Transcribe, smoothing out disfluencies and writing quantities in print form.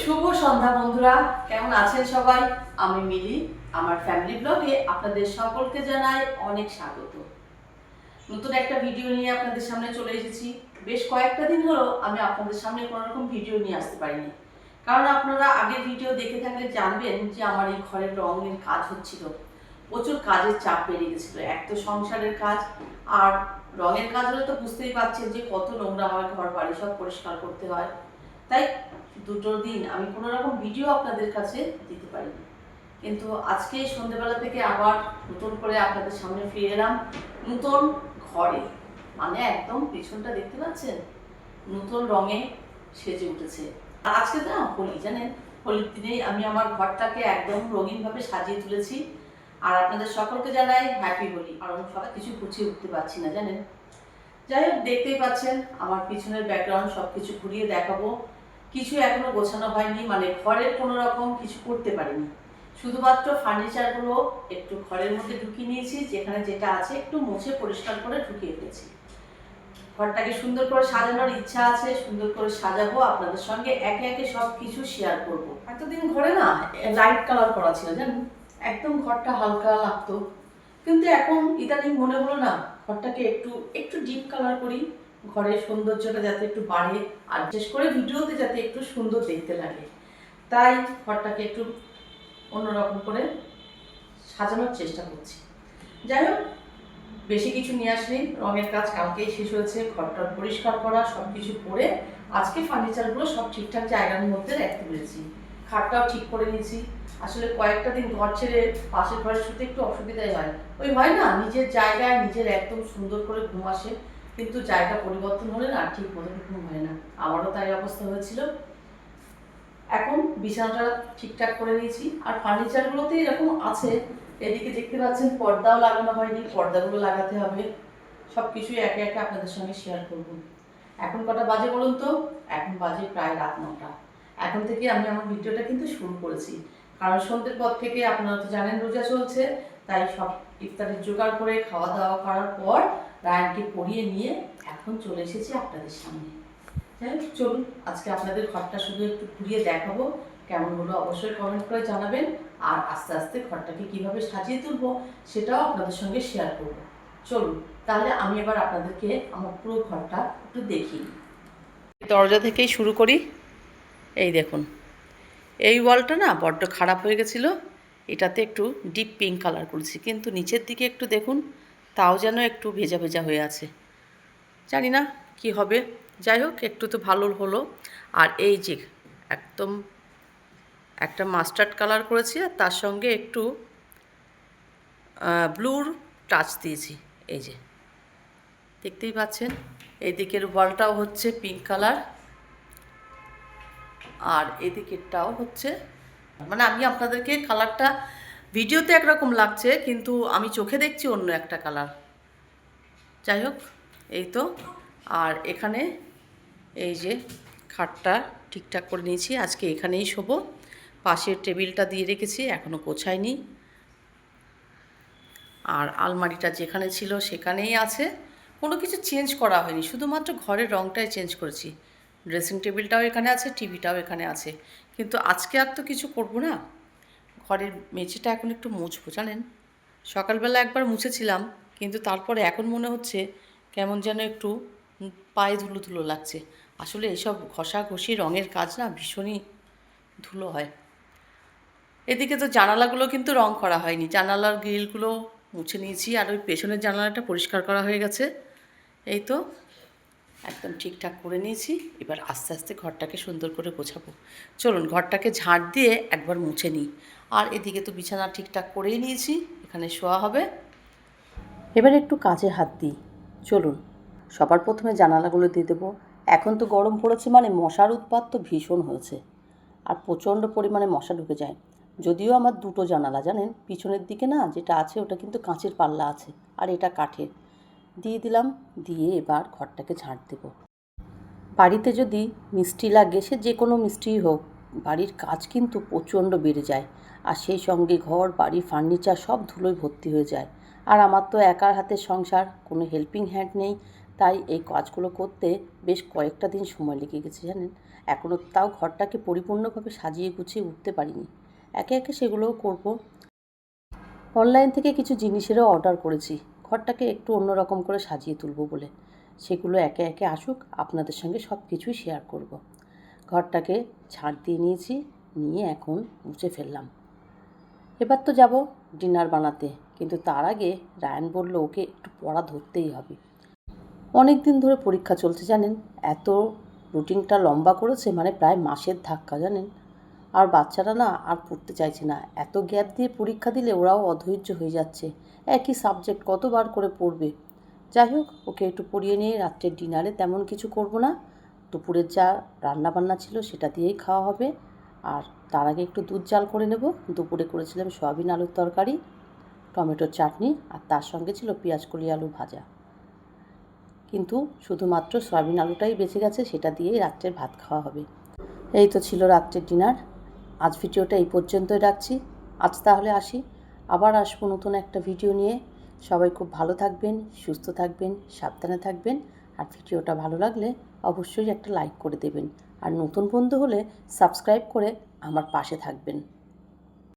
শুভ সন্ধ্যা বন্ধুরা, কেমন আছেন সবাই? আমি মিলি। আমার ফ্যামিলি ব্লগে আপনাদের সকলকে জানাই অনেক স্বাগত। নতুন একটা ভিডিও নিয়ে আপনাদের সামনে চলে এসেছি। বেশ কয়েকটা দিন হলো আমি আপনাদের সামনে কোনো রকম ভিডিও নিয়ে আসতে পারিনি, কারণ আপনারা আগের ভিডিও দেখে থাকলে জানবেন যে আমার এই ঘরের রঙের কাজ হচ্ছিল। প্রচুর কাজের চাপ বেড়ে গেছিলো, এক তো সংসারের কাজ, আর রঙের কাজ হলে তো বুঝতেই পারছেন যে কত নোংরা হয়, ঘর বাড়ি সব পরিষ্কার করতে হয়। তাই দুটো দিন আমি কোনো রকম ভিডিও আপনাদের কাছে দিতে পারিনি, কিন্তু আজকে সন্ধ্যেবেলা থেকে আবার নতুন করে আপনাদের সামনে ফিরে এলাম নতুন ঘরে। মানে একদম পিছনটা দেখতে পাচ্ছেন নতুন রঙে সেজে উঠেছে। আর আজকে না হোলি, জানেন, হোলির দিনেই আমি আমার ঘরটাকে একদম রঙিনভাবে সাজিয়ে তুলেছি। আর আপনাদের সকলকে জানাই হ্যাপি হোলি। আর আমি সবাই কিছু গুছিয়ে উঠতে পারছি না, জানেন। যাই হোক, দেখতেই পাচ্ছেন আমার পিছনের ব্যাকগ্রাউন্ড সব কিছু ঘুরিয়ে দেখাবো। কিছু এখনো গোছানো হয়নি, মানে ঘরের কোনো রকম কিছু করতে পারিনি। শুধুমাত্র ফার্নিচারগুলো একটু ঘরের মধ্যে ঢুকিয়ে নিয়েছি, যেখানে যেটা আছে একটু মুছে পরিষ্কার করে ঢুকিয়ে ফেলেছি। ঘরটাকে সুন্দর করে সাজানোর ইচ্ছা আছে, সুন্দর করে সাজাবো, আপনাদের সঙ্গে একে একে সব কিছু শেয়ার করব। এতদিন ঘরে না লাইট কালার করা ছিল, জানেন, একদম ঘরটা হালকা লাগতো। কিন্তু এখন ইদানিং মনে হলো না, ঘরটাকে একটু একটু ডিপ কালার করি, ঘরের সৌন্দর্যটা যাতে একটু বাড়ে, আর বিশেষ করে ভিডিওতে যাতে একটু সুন্দর দেখতে লাগে। তাই ঘরটাকে একটু অন্যরকম করে সাজানোর চেষ্টা করছি। যাই হোক, বেশি কিছু নিয়ে আসিনি, রঙের কাজ কালকেই শেষ হয়েছে। ঘরটা পরিষ্কার করা সব কিছু করে আজকে ফার্নিচারগুলো সব ঠিকঠাক জায়গার মধ্যে রাখতে পেরেছি। খাটটাও ঠিক করে নিয়েছি। আসলে কয়েকটা দিন ঘর ছেড়ে পাশের ঘরে শুতে একটু অসুবিধাই হয়। ওই হয় না, নিজের জায়গায় নিজের একদম সুন্দর করে ঘুম আসে, কিন্তু জায়গা পরিবর্তন হলে না ঠিক মতো ঘুম হয় না। আমারও তাই অবস্থা হয়েছিল। এখন বিছানাটা ঠিকঠাক করে নিয়েছি, আর ফার্নিচারগুলোতে এরকম আছে। এদিকে দেখতে পাচ্ছেন পর্দাও লাগানো হয়নি, পর্দাগুলো লাগাতে হবে। সব কিছুই একে একে আপনাদের সঙ্গে শেয়ার করব। এখন কটা বাজে বলুন তো? এখন বাজে প্রায় রাত 9টা। এখন থেকে আমি আমার ভিডিওটা কিন্তু শুরু করেছি, কারণ সন্ধ্যের পর থেকে আপনারা তো জানেন রোজা চলছে। তাই সব ইফতারের জোগাড় করে খাওয়া দাওয়া করার পর রায়ানকে পড়িয়ে নিয়ে এখন চলে এসেছি আপনাদের সামনে। হ্যাঁ, চলুন আজকে আপনাদের ঘরটা শুধু একটু ঘুরিয়ে দেখাবো। কেমন হলো অবশ্যই কমেন্ট করে জানাবেন। আর আস্তে আস্তে ঘরটাকে কিভাবে সাজিয়ে তুলবো সেটাও আপনাদের সঙ্গে শেয়ার করব। চলুন তাহলে আমি এবার আপনাদেরকে আমার পুরো ঘরটা একটু দেখিয়ে দিই। দরজা থেকেই শুরু করি। এই দেখুন, এই ওয়ালটা না বড্ড খারাপ হয়ে গেছিলো। এটাতে একটু ডিপ পিঙ্ক কালার করেছি, কিন্তু নিচের দিকে একটু দেখুন, তাও যেন একটু ভেজা ভেজা হয়ে আছে। জানি না কি হবে, যাই হোক একটু তো ভালো হলো। আর এই যে একদম একটা মাস্টার্ড কালার করেছি, আর তার সঙ্গে একটু ব্লুর টাচ দিয়েছি। এই যে দেখতেই পাচ্ছেন, এই দিকের ওয়ালটাও হচ্ছে পিঙ্ক কালার, আর এদিকেরটাও হচ্ছে, মানে আমি আপনাদেরকে কালারটা ভিডিওতে একরকম লাগছে, কিন্তু আমি চোখে দেখছি অন্য একটা কালার। যাই হোক, এই তো। আর এখানে এই যে খাটটা ঠিকঠাক করে নিয়েছি, আজকে এখানেই শোবো। পাশের টেবিলটা দিয়ে রেখেছি, এখনও গোছাইনি। আর আলমারিটা যেখানে ছিল সেখানেই আছে, কোনো কিছু চেঞ্জ করা হয়নি, শুধুমাত্র ঘরের রঙটাই চেঞ্জ করেছি। ড্রেসিং টেবিলটাও এখানে আছে, টিভিটাও এখানে আছে। কিন্তু আজকে আর তো কিছু করবো না, ঘরের মেঝেটা এখন একটু মুছবো, জানেন। সকালবেলা একবার মুছেছিলাম, কিন্তু তারপরে এখন মনে হচ্ছে কেমন যেন একটু পায়ে ধুলো ধুলো লাগছে। আসলে এইসব ঘষাঘষি রঙের কাজ না ভীষণই ধুলো হয়। এদিকে তো জানালাগুলো কিন্তু রং করা হয়নি, জানালার গ্রিলগুলো মুছে নিয়েছি, আর ওই পেছনের জানালাটা পরিষ্কার করা হয়ে গেছে। এই তো একদম ঠিকঠাক করে নিয়েছি। এবার আস্তে আস্তে ঘরটাকে সুন্দর করে গোছাবো। চলুন ঘরটাকে ঝাঁট দিয়ে একবার মুছে নিই। আর এদিকে তো বিছানা ঠিকঠাক করেই নিয়েছি, এখানে শোয়া হবে। এবার একটু কাজে হাত দিই। চলুন, সবার প্রথমে জানালাগুলো দিয়ে দেবো। এখন তো গরম পড়েছে, মানে মশার উৎপাত তো ভীষণ হয়েছে, আর প্রচণ্ড পরিমাণে মশা ঢুকে যায়। যদিও আমার দুটো জানালা, জানেন, পিছনের দিকে না যেটা আছে ওটা কিন্তু কাঁচের পাল্লা আছে, আর এটা কাঠের। দিয়ে দিলাম, দিয়ে এবার ঘরটাকে ঝাঁট দেবো। বাড়িতে যদি মিস্ত্রি লাগে, সে যে কোনো মিস্ত্রিই হোক, বাড়ির কাজ কিন্তু প্রচণ্ড বেড়ে যায়, আর সেই সঙ্গে ঘর বাড়ি ফার্নিচার সব ধুলোয় ভর্তি হয়ে যায়। আর আমার তো একার হাতের সংসার, কোনো হেল্পিং হ্যান্ড নেই, তাই এই কাজগুলো করতে বেশ কয়েকটা দিন সময় লেগে গেছে জানেন। এখনও তাও ঘরটাকে পরিপূর্ণভাবে সাজিয়ে গুছিয়ে উঠতে পারিনি। একে একে সেগুলোও করব। অনলাইন থেকে কিছু জিনিসেরও অর্ডার করেছি ঘরটাকে একটু অন্যরকম করে সাজিয়ে তুলব বলে। সেগুলো একে একে আসুক, আপনাদের সঙ্গে সব কিছুই শেয়ার করব। ঘরটাকে ঝাড় দিয়ে নিয়েছি, নিয়ে এখন মুছে ফেললাম। এবার তো যাব ডিনার বানাতে, কিন্তু তার আগে রায়ান বলল ওকে একটু পড়া ধরতেই হবে। অনেক দিন ধরে পরীক্ষা চলছে জানেন, এত রুটিনটা লম্বা করেছে, মানে প্রায় মাসের ধাক্কা জানেন। আর বাচ্চারা না আর পড়তে চাইছে না, এত গ্যাপ দিয়ে পরীক্ষা দিলে ওরাও অধৈর্য হয়ে যাচ্ছে। একই সাবজেক্ট কতবার করে পড়বে। যাই হোক, ওকে একটু পড়িয়ে নিয়ে রাত্রের ডিনারে তেমন কিছু করব না, দুপুরের যা রান্নাবান্না ছিল সেটা দিয়েই খাওয়া হবে। আর তার আগে একটু দুধ জাল করে নেব। দুপুরে করেছিলাম সয়াবিন আলুর তরকারি, টমেটোর চাটনি, আর তার সঙ্গে ছিল পেঁয়াজ কলি আলু ভাজা। কিন্তু শুধুমাত্র সয়াবিন আলুটাই বেঁচে গেছে, সেটা দিয়েই রাত্রের ভাত খাওয়া হবে। এই তো ছিল রাত্রের ডিনার। আজ ভিডিওটা এই পর্যন্তই রাখছি। আজ তাহলে আসি, আবার আসবো নতুন একটা ভিডিও নিয়ে। সবাই খুব ভালো থাকবেন, সুস্থ থাকবেন, সাবধানে থাকবেন। আর ভিডিওটা ভালো লাগলে অবশ্যই একটা লাইক করে দেবেন। আর নতুন বন্ধু হলে সাবস্ক্রাইব করে আমার পাশে থাকবেন।